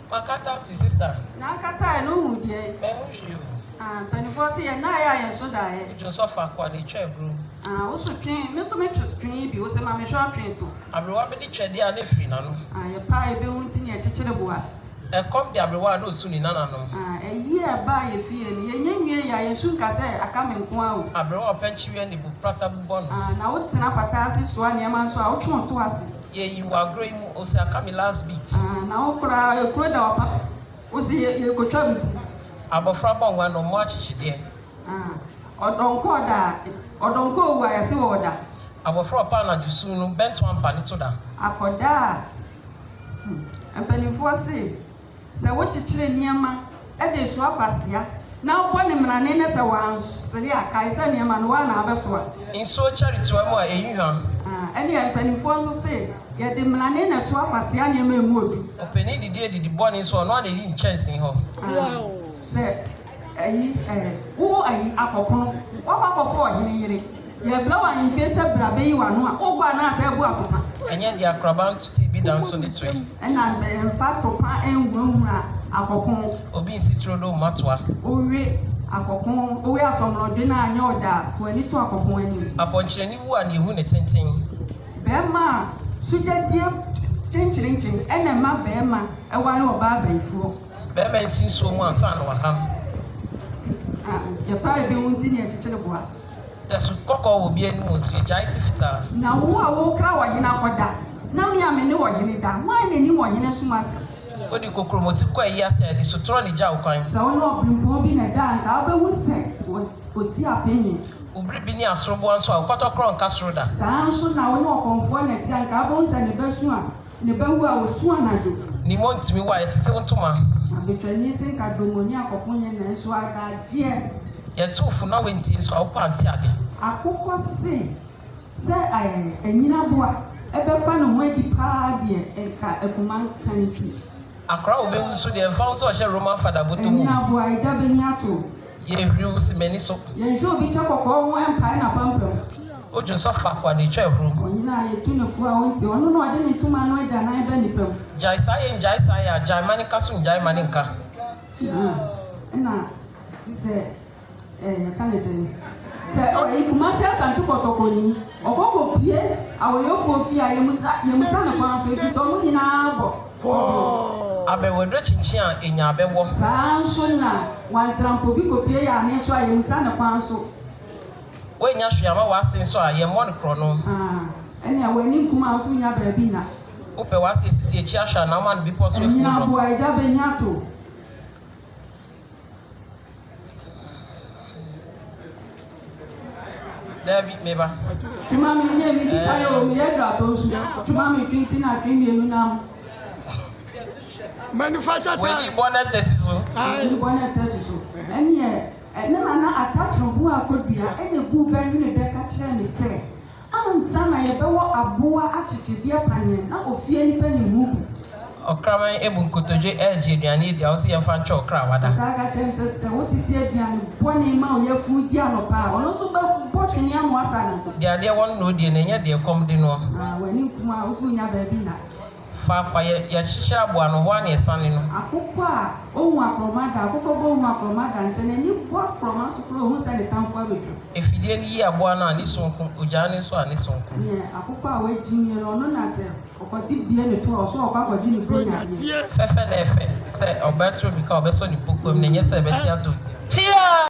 Makata sister. Na kata no hu de. Me hu you. Penifo se ye na ya so da ye. You suffer kwa de chebru. Wo so twin, me so me twin bi wo se ma me hwa twin to. Abrewa be di twede a na firi na no. Ye pa e be hu nti ne kekere boa. E kom de abrewa na osu ni nana no. Eyi e ba ye fie ni ye nyanwie ya ye su nka se aka me nko a o. Abrewa panchiwe ni bu prata bu bon. Na wo tena pata ase so a ne ma so a wo twon to ase. Ye you are growing o se aka me last beat. Na wo kura e kuro da opa. Wo se ye kotwa biti. Abofra ba nwa no mo achichide. Odonko da, odonko wa ya se wo da. Abofra pa na jusu no bento ampa ni to da. Akoda. Empanifo se wo chichire niema e de so apasia. Na wo ne mrane ne se wa sere akai se niema no wa na abeso a. Inso charity wa mo a enyuan. Eni empanifo nso se ye de mrane na so apasia niema emu obi. Openi didi boni so no na ni chance ho. Se wo ayi akokono wa akofo ohene yire ye flower in face brabe yi wa no a wo gba na ase bu atopa enye dia akraba ntuti bi dan so ni tui na in fact topa enwura akokon obi insitro do matwa owe akokon owe asomro de na anya oda fo ani to akokon ani aponchire ni wu ani hu ne tenten be ma sujadie chinchirin ena ma be ma e wa no ba ba ifuo be ma nsin so mu ansa na wakam ya pa e be wunti ne akikire boa tesu kokko wo bi enu nsu jaiti fita na wo a wo kra wa hina koda na me amene wo hine da wa ne ni wo hine sumasa odi kokromoti kwa yi ase di sotro ni ja ukwan sa wo no blimpo bi na da nka obe wu se osi apenye obri bi ni asrobo anso a koto kro nka sroda sa anso na wo no konfo na ti nka obe wu se ne besu a ne bewu a osu anado ni montimi wa etete ntoma abetwani se nka domoni akoponye na nso agaje ye tufu na wenti so awpa anti ade akoko se enyina boa ebe fa no ho adi pa de enka ekuman kaniti akra obe nso de fa so hye roman father boto mu enyina boa ida be nyato ye hwiu si mani so ye njo bi cha kokko ho empa na pampam ojo so fa kwa ni twa huru onyina ye tunefu a wonti ono no ade ni tuma no aja na ebe ni pam jaisa ya jaimani kasu jaimani nka na se yakane se ikumasi asantu kotokoni okoko pie awoyofo fi a yemusa na kwa so fi to mu nyina bo abewodo chinchin a enya abebo sanso na wansrampo bi ko pie ya ne so a yemusa na kwa so we nya hwea ma wasen so a ye mon kro no ene awani kuma otu nya ba bi na ope wase sisi echi ahwa na man bi poso efu no bo ida be nya to David meba tuma mi nye mi di tayo mi edra to su tuma mi twinti na twin mi enu nam manufacture we di bonnet tesiso ni bonnet tesiso ene na attachment bu akodua ene bu ba ni ne be ka kire mi se ansa na ye be wo aboa achichide panye na ofie ni pa ni mu okraman ebu nkotoje eje aduane dia o se ye fa nche okra wada saka chente se wo titi aduane boni ma o ye fu di anopa ono so ba botwene amo asa na dia de won no die na nya de kom de no wani kuma o fu nya ba bi na fa kwa ye hihira aboa no ho ana esane no akoko a ohun akromada akoko bo ohun akromada nse na ni bo akroma so pro ohun se le tanfo abedu efidie ni yi aboa na ani sonko ojane so ani sonko ne akoko a we jinye no no na se okodi bie ne to o so okwa ji ni bronya fefe na efe se obetro bi ka obeso ni pokom na nye se be ti ato tia